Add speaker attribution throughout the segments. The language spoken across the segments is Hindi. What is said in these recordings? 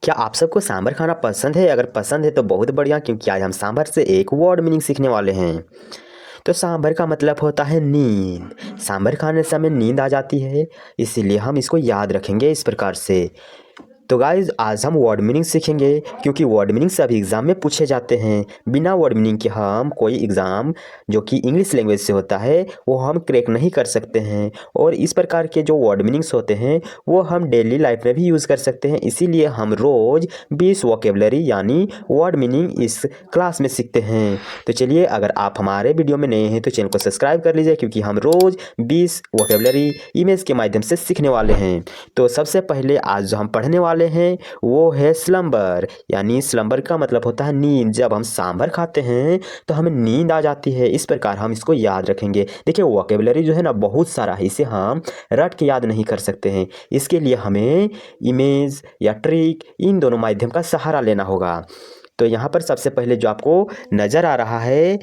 Speaker 1: क्या आप सबको सांभर खाना पसंद है? अगर पसंद है तो बहुत बढ़िया, क्योंकि आज हम सांभर से एक वर्ड मीनिंग सीखने वाले हैं। तो सांभर का मतलब होता है नींद। सांभर खाने से हमें नींद आ जाती है, इसीलिए हम इसको याद रखेंगे इस प्रकार से। तो गाइज आज हम वर्ड मीनिंग सीखेंगे, क्योंकि वर्ड मीनिंग सभी एग्ज़ाम में पूछे जाते हैं। बिना वर्ड मीनिंग के हम कोई एग्ज़ाम जो कि इंग्लिश लैंग्वेज से होता है वो हम क्रैक नहीं कर सकते हैं। और इस प्रकार के जो वर्ड मीनिंग्स होते हैं वो हम डेली लाइफ में भी यूज़ कर सकते हैं। इसीलिए हम रोज़ 20 वोकेबलरी यानी वर्ड मीनिंग इस क्लास में सीखते हैं। तो चलिए, अगर आप हमारे वीडियो में नए हैं तो चैनल को सब्सक्राइब कर लीजिए, क्योंकि हम रोज़ 20 वोकेबलरी इमेज के माध्यम से सीखने वाले हैं। तो सबसे पहले आज जो हम पढ़ने वाले हैं वो है स्लम्बर। यानी स्लम्बर का मतलब होता है नींद। जब हम सांभर खाते हैं तो हमें नींद आ जाती है। इस प्रकार हम इसको याद रखेंगे। देखिए, वोकेबलरी जो है ना बहुत सारा है, इसे हम रट के याद नहीं कर सकते हैं। इसके लिए हमें इमेज या ट्रिक इन दोनों माध्यम का सहारा लेना होगा। तो यहाँ पर सबसे पहले जो आपको नज़र आ रहा है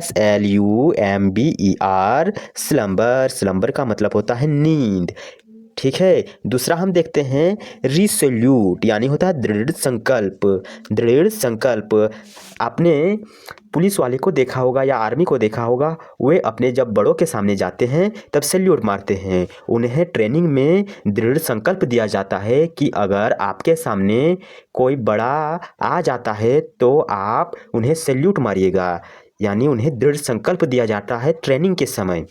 Speaker 1: SLUMBER, स्लम्बर। स्लम्बर का मतलब होता है नींद, ठीक है। दूसरा हम देखते हैं रिसोल्यूट, यानी होता है दृढ़ संकल्प। दृढ़ संकल्प। आपने पुलिस वाले को देखा होगा या आर्मी को देखा होगा, वे अपने जब बड़ों के सामने जाते हैं तब सैल्यूट मारते हैं। उन्हें ट्रेनिंग में दृढ़ संकल्प दिया जाता है कि अगर आपके सामने कोई बड़ा आ जाता है तो आप उन्हें सैल्यूट मारिएगा। यानी उन्हें दृढ़ संकल्प दिया जाता है ट्रेनिंग के समय।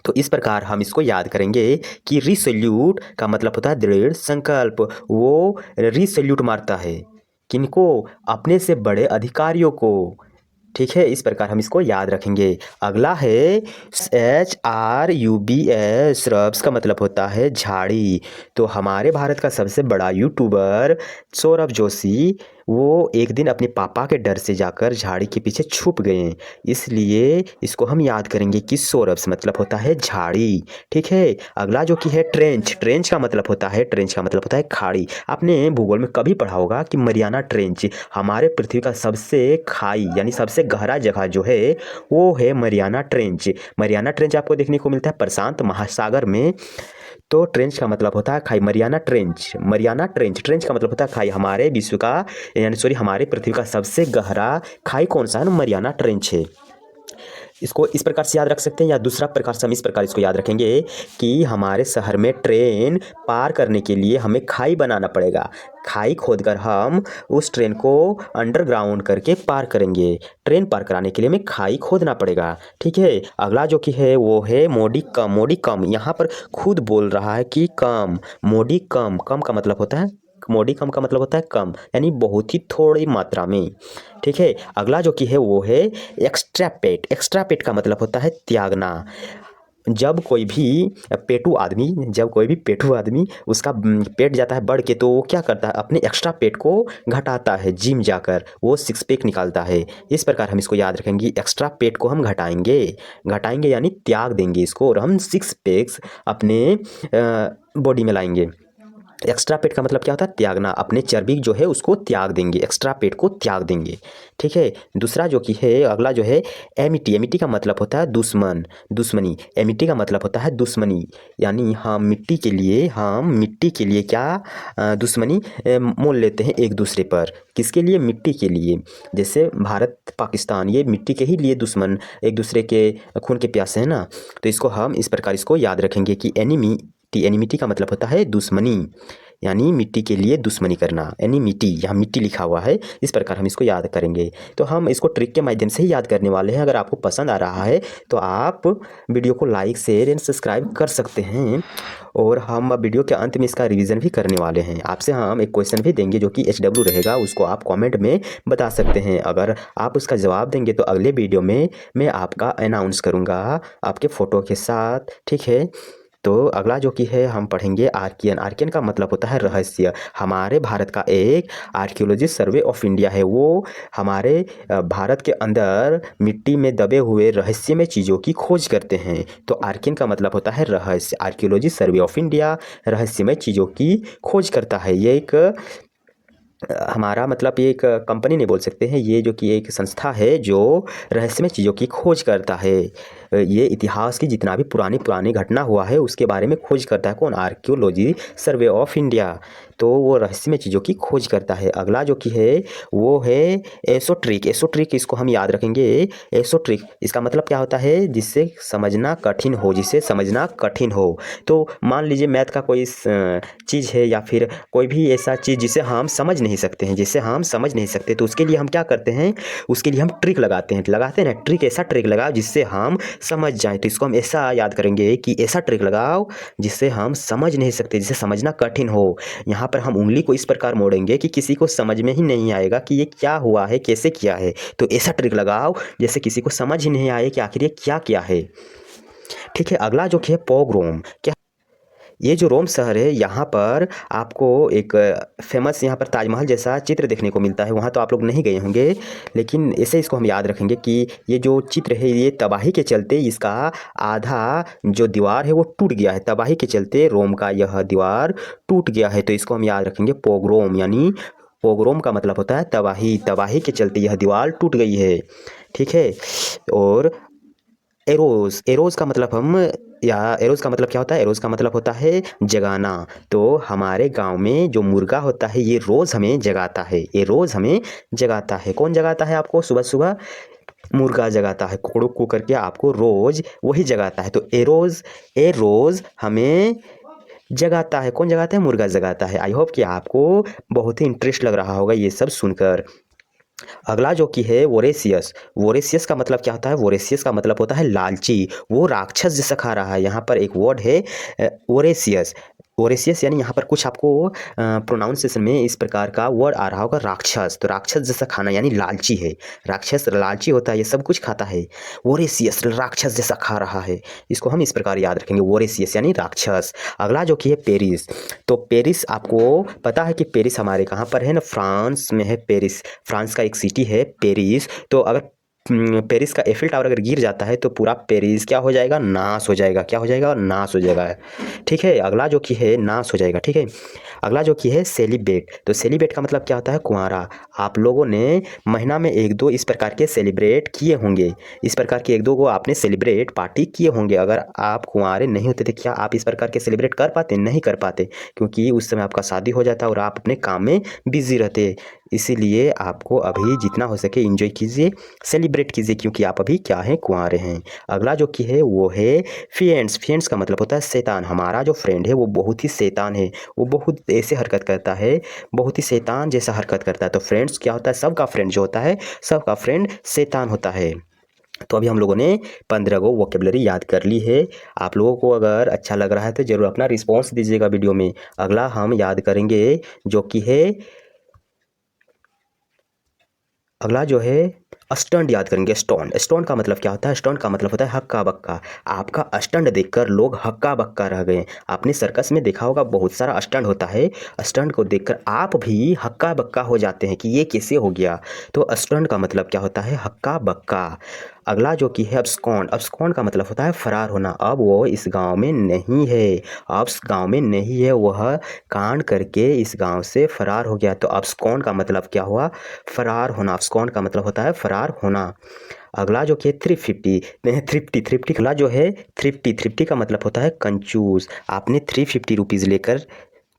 Speaker 1: तो इस प्रकार हम इसको याद करेंगे कि रिसोल्यूट का मतलब होता है दृढ़ संकल्प। वो रिसोल्यूट मारता है किनको? अपने से बड़े अधिकारियों को, ठीक है। इस प्रकार हम इसको याद रखेंगे। अगला है SRUBS, श्रब्स का मतलब होता है झाड़ी। तो हमारे भारत का सबसे बड़ा यूट्यूबर सौरभ जोशी, वो एक दिन अपने पापा के डर से जाकर झाड़ी के पीछे छुप गए। इसलिए इसको हम याद करेंगे कि सौरभ्स मतलब होता है झाड़ी, ठीक है। अगला जो कि है ट्रेंच। ट्रेंच का मतलब होता है खाड़ी। आपने भूगोल में कभी पढ़ा होगा कि मरियाना ट्रेंच हमारे पृथ्वी का सबसे खाई यानी सबसे गहरा जगह जो है वो है मरियाना ट्रेंच। मरियाना ट्रेंच आपको देखने को मिलता है प्रशांत महासागर में। तो ट्रेंच का मतलब होता है खाई। Mariana trench, Mariana trench, trench का मतलब होता है खाई। हमारे विश्व का यानी हमारे पृथ्वी का सबसे गहरा खाई कौन सा है ना? मरियाना ट्रेंच है। इसको इस प्रकार से याद रख सकते हैं, या दूसरा प्रकार से हम इस प्रकार इसको याद रखेंगे कि हमारे शहर में ट्रेन पार करने के लिए हमें खाई बनाना पड़ेगा। खाई खोदकर हम उस ट्रेन को अंडरग्राउंड करके पार करेंगे। ट्रेन पार कराने के लिए हमें खाई खोदना पड़ेगा, ठीक है। अगला जो कि है वो है मोडी कम। मोडी कम यहाँ पर खुद बोल रहा है कि कम। मोडी कम, कम का मतलब होता है मोडी कम का मतलब होता है कम, यानी बहुत ही थोड़ी मात्रा में, ठीक है। अगला जो कि है वो है एक्स्ट्रापेट। एक्स्ट्रापेट का मतलब होता है त्यागना। जब कोई भी पेटू आदमी उसका पेट जाता है बढ़ के, तो वो क्या करता है? अपने एक्स्ट्रा पेट को घटाता है। जिम जाकर वो 6 पैक निकालता है। इस प्रकार हम इसको याद रखेंगे। एक्स्ट्रा पेट को हम घटाएंगे यानी त्याग देंगे इसको, और हम 6 पैक्स अपने बॉडी में लाएंगे। एक्स्ट्रा पेट का मतलब क्या होता है? त्यागना। अपने चर्बी जो है उसको त्याग देंगे, एक्स्ट्रा पेट को त्याग देंगे, ठीक है। दूसरा जो कि है अगला जो है एमिटी। एमिटी का मतलब होता है दुश्मन, दुश्मनी। एमिटी का मतलब होता है दुश्मनी, यानी हम मिट्टी के लिए क्या दुश्मनी मोल लेते हैं एक दूसरे पर। किसके लिए? मिट्टी के लिए। जैसे भारत पाकिस्तान, ये मिट्टी के ही लिए दुश्मन, एक दूसरे के खून के प्यासे हैं ना। तो इसको हम इस प्रकार इसको याद रखेंगे कि एनिमिटी का मतलब होता है दुश्मनी, यानी मिट्टी के लिए दुश्मनी करना। एनिमिटी, यहाँ मिट्टी लिखा हुआ है। इस प्रकार हम इसको याद करेंगे। तो हम इसको ट्रिक के माध्यम से ही याद करने वाले हैं। अगर आपको पसंद आ रहा है तो आप वीडियो को लाइक, शेयर एंड सब्सक्राइब कर सकते हैं। और हम वीडियो के अंत में इसका रिवीजन भी करने वाले हैं। आपसे हम एक क्वेश्चन भी देंगे जो कि HW रहेगा, उसको आप कमेंट में बता सकते हैं। अगर आप उसका जवाब देंगे तो अगले वीडियो में मैं आपका अनाउंस करूँगा आपके फ़ोटो के साथ, ठीक है। तो अगला जो कि है हम पढ़ेंगे आर्कियन। आर्कियन का मतलब होता है रहस्य। हमारे भारत का एक आर्कियोलॉजी सर्वे ऑफ इंडिया है, वो हमारे भारत के अंदर मिट्टी में दबे हुए रहस्यमय चीज़ों की खोज करते हैं। तो आर्कियन का मतलब होता है रहस्य। आर्कियोलॉजी सर्वे ऑफ इंडिया रहस्यमय चीज़ों की खोज करता है। ये एक हमारा मतलब ये एक कंपनी नहीं बोल सकते हैं, ये जो कि एक संस्था है जो रहस्यमय चीज़ों की खोज करता है। ये इतिहास की जितना भी पुरानी घटना हुआ है उसके बारे में खोज करता है। कौन? आर्कियोलॉजी सर्वे ऑफ इंडिया, तो वो रहस्यमय चीज़ों की खोज करता है। अगला जो कि है वो है एसोट्रिक। एसोट्रिक इसको हम याद रखेंगे। एसोट्रिक इसका मतलब क्या होता है? जिससे समझना कठिन हो, जिसे समझना कठिन हो। तो मान लीजिए मैथ का कोई चीज़ है या फिर कोई भी ऐसा चीज़ जिसे हम समझ नहीं सकते हैं, जिसे हम समझ नहीं सकते, तो उसके लिए हम क्या करते हैं? उसके लिए हम ट्रिक लगाते हैं ना ट्रिक। ऐसा ट्रिक लगाओ जिससे हम समझ जाएं। तो इसको हम ऐसा याद करेंगे कि ऐसा ट्रिक लगाओ जिससे हम समझ नहीं सकते, जिसे समझना कठिन हो। यहाँ पर हम उंगली को इस प्रकार मोड़ेंगे कि किसी को समझ में ही नहीं आएगा कि ये क्या हुआ है, कैसे किया है। तो ऐसा ट्रिक लगाओ जैसे किसी को समझ ही नहीं आए कि आखिर ये क्या किया है। ठीक है, अगला जो कि है पोग्राम। क्या ये जो रोम शहर है, यहाँ पर आपको एक फेमस यहाँ पर ताजमहल जैसा चित्र देखने को मिलता है। वहाँ तो आप लोग नहीं गए होंगे, लेकिन ऐसे इसको हम याद रखेंगे कि ये जो चित्र है ये तबाही के चलते इसका आधा जो दीवार है वो टूट गया है। तबाही के चलते रोम का यह दीवार टूट गया है। तो इसको हम याद रखेंगे पोग्राम, यानी पोग्राम का मतलब होता है तबाही। तबाही के चलते यह दीवार टूट गई है। ठीक है, और एरोज़। एरोज़ का मतलब एरोज़ का मतलब क्या होता है? एरोज़ का मतलब होता है जगाना। तो हमारे गांव में जो मुर्गा होता है ये रोज़ हमें जगाता है। ये रोज़ हमें जगाता है। कौन जगाता है आपको सुबह सुबह? मुर्गा जगाता है। कुकड़ुक कू करके आपको रोज़ वही जगाता है। तो ए रोज़ हमें जगाता है। कौन जगाता है? मुर्गा जगाता है। आई होप कि आपको बहुत ही इंटरेस्ट लग रहा होगा ये सब सुनकर। अगला जो कि है वोरेशियस। वोरेशियस का मतलब क्या होता है? वोरेशियस का मतलब होता है लालची। वो राक्षस जैसा खा रहा है। यहाँ पर एक वर्ड है वोरेशियस। वोरेशियस यानी यहाँ पर कुछ आपको प्रोनाउंसिएशन में इस प्रकार का वर्ड आ रहा होगा राक्षस। तो राक्षस जैसा खाना यानी लालची है। राक्षस लालची होता है, ये सब कुछ खाता है। वोरेशियस राक्षस जैसा खा रहा है। इसको हम इस प्रकार याद रखेंगे, वोरेशियस यानी राक्षस। अगला जो कि है पेरिस। तो पेरिस आपको पता है कि पेरिस हमारे कहाँ पर है ना? फ्रांस में है पेरिस। फ्रांस का एक सिटी है पेरिस। तो अगर पेरिस का एफिल टावर अगर गिर जाता है तो पूरा पेरिस क्या हो जाएगा? नाश हो जाएगा। क्या हो जाएगा? नाश हो जाएगा। ठीक है, अगला जो कि है नाश हो जाएगा। ठीक है, अगला जो कि है सेलिब्रेट। तो सेलिब्रेट का मतलब क्या होता है? कुंवारा। आप लोगों ने महीना में एक दो इस प्रकार के सेलिब्रेट किए होंगे। इस प्रकार के एक दो को आपने सेलिब्रेट पार्टी किए होंगे। अगर आप कुंवारे नहीं होते थे क्या आप इस प्रकार के सेलिब्रेट कर पाते? नहीं कर पाते, क्योंकि उस समय आपका शादी हो जाता और आप अपने काम में बिजी रहते। इसीलिए आपको अभी जितना हो सके एंजॉय कीजिए, सेलिब्रेट कीजिए, क्योंकि आप अभी क्या हैं? कुंवारे हैं। अगला जो कि है वो है फिएंड्स। फिएंड्स का मतलब होता है शैतान। हमारा जो फ्रेंड है वो बहुत ही शैतान है। वो बहुत ऐसे हरकत करता है, बहुत ही शैतान जैसा हरकत करता है। तो फ्रेंड्स क्या होता है? सबका फ्रेंड जो होता है, सबका फ्रेंड शैतान होता है। तो अभी हम लोगों ने 15 गो वोकेबलरी याद कर ली है। आप लोगों को अगर अच्छा लग रहा है तो ज़रूर अपना रिस्पॉन्स दीजिएगा वीडियो में। अगला हम याद करेंगे जो कि है अगला जो है स्टंट याद करेंगे। स्टंट। स्टंट का मतलब क्या होता है? स्टंट का मतलब होता है हक्का बक्का। आपका स्टंट देखकर लोग हक्का बक्का रह गए। आपने सर्कस में देखा होगा बहुत सारा स्टंट होता है। स्टंट को देखकर आप भी हक्का बक्का हो जाते हैं कि ये कैसे हो गया। तो स्टंट का मतलब क्या होता है? हक्का बक्का। अगला जो कि है अब्सकॉन्ड। अब्सकॉन्ड का मतलब होता है फरार होना। अब वो इस गांव में नहीं है। अब इस गांव में नहीं है, वह कांड करके इस गांव से फरार हो गया। तो अब्सकॉन्ड का मतलब क्या हुआ? फरार होना। अब्सकॉन्ड का मतलब होता है फरार होना। अगला जो कि है थ्रिफ्टी। थ्रिफ्टी अगला जो है थ्रिफ्टी का मतलब होता है कंजूस। आपने 350 रुपीज़ लेकर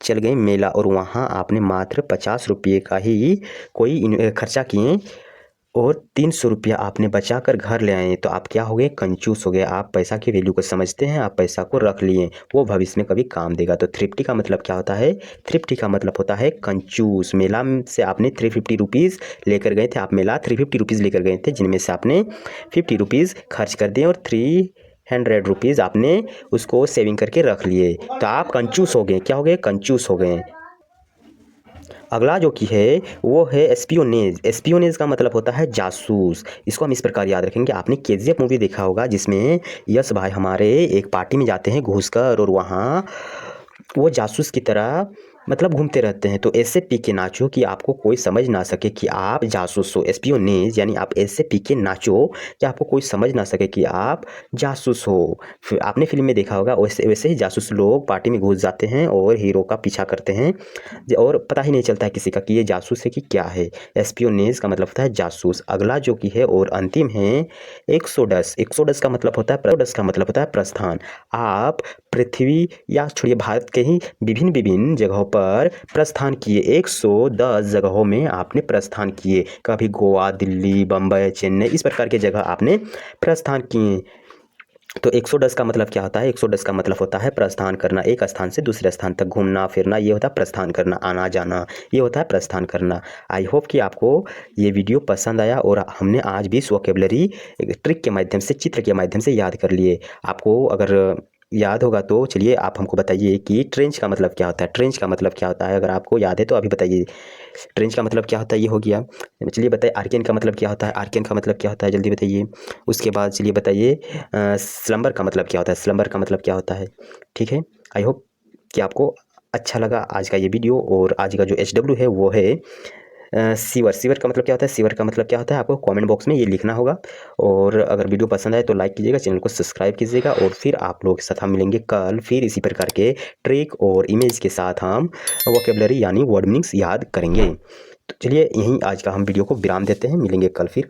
Speaker 1: चल गए मेला और वहाँ आपने मात्र 50 रुपये का ही कोई खर्चा किए और 300 रुपया आपने बचा कर घर ले आए। तो आप क्या हो गए? कंजूस हो गए। आप पैसा की वैल्यू को समझते हैं, आप पैसा को रख लिए, वो भविष्य में कभी काम देगा। तो थ्रिफ्टी का मतलब क्या होता है? थ्रिफ्टी का मतलब होता है कंजूस। मेला से आपने 350 रुपीज़ लेकर गए थे। आप मेला 350 रुपीज़ लेकर गए थे, जिनमें से आपने 50 रुपीज़ खर्च कर दिए और 300 रुपीज़ आपने उसको सेविंग करके रख लिए। तो आप कंजूस हो गए। क्या हो गए? कंजूस हो गए। अगला जो कि है वो है एस्पियोनेज। एस्पियोनेज का मतलब होता है जासूस। इसको हम इस प्रकार याद रखेंगे। आपने केजीएफ मूवी देखा होगा जिसमें यश भाई हमारे एक पार्टी में जाते हैं घुसकर और वहाँ वो जासूस की तरह मतलब घूमते रहते हैं। तो ऐसे पी के नाचो कि आपको कोई समझ ना सके कि आप जासूस हो। एस्पियोनेज यानी आप ऐसे पी के नाचो कि आपको कोई समझ ना सके कि आप जासूस हो। फिर आपने फिल्म में देखा होगा वैसे वैसे ही जासूस लोग पार्टी में घुस जाते हैं और हीरो का पीछा करते हैं और पता ही नहीं चलता है किसी का कि ये जासूस है कि क्या है। एस्पियोनेज का मतलब होता है जासूस। अगला जो कि है और अंतिम है एक्सोडस। एक्सोडस का मतलब होता है प्रस्थान। आप पृथ्वी या छोड़िए भारत के ही विभिन्न विभिन्न जगहों पर प्रस्थान किए, 110 जगहों में आपने प्रस्थान किए। कभी गोवा, दिल्ली, बम्बई, चेन्नई, इस प्रकार की जगह आपने प्रस्थान किए। तो 110 का मतलब क्या होता है? 110 का मतलब होता है प्रस्थान करना, एक स्थान से दूसरे स्थान तक घूमना फिरना, ये होता है प्रस्थान करना, आना जाना, ये होता है प्रस्थान करना। आई होप कि आपको ये वीडियो पसंद आया और हमने आज भी वोकैबुलरी ट्रिक के माध्यम से, चित्र के माध्यम से याद कर लिए। आपको अगर याद होगा तो चलिए आप हमको बताइए कि ट्रेंच का मतलब क्या होता है? ट्रेंच का मतलब क्या होता है? अगर आपको याद है तो अभी बताइए। ट्रेंच का मतलब क्या होता है? ये हो गया। चलिए बताइए आर्कियन का मतलब क्या होता है? आर्कियन का मतलब क्या होता है? जल्दी बताइए। उसके बाद चलिए बताइए स्लम्बर का मतलब क्या होता है? स्लम्बर का मतलब क्या होता है? ठीक है, आई होप कि आपको अच्छा लगा आज का ये वीडियो। और आज का जो HW है वो है सीवर। सीवर का मतलब क्या होता है? सीवर का मतलब क्या होता है? आपको कमेंट बॉक्स में ये लिखना होगा। और अगर वीडियो पसंद आए तो लाइक कीजिएगा, चैनल को सब्सक्राइब कीजिएगा। और फिर आप लोगों के साथ हम मिलेंगे कल, फिर इसी प्रकार के ट्रिक और इमेज के साथ हम वोकैबुलरी यानी वर्ड मीनिंग्स याद करेंगे। तो चलिए यहीं आज का हम वीडियो को विराम देते हैं, मिलेंगे कल फिर।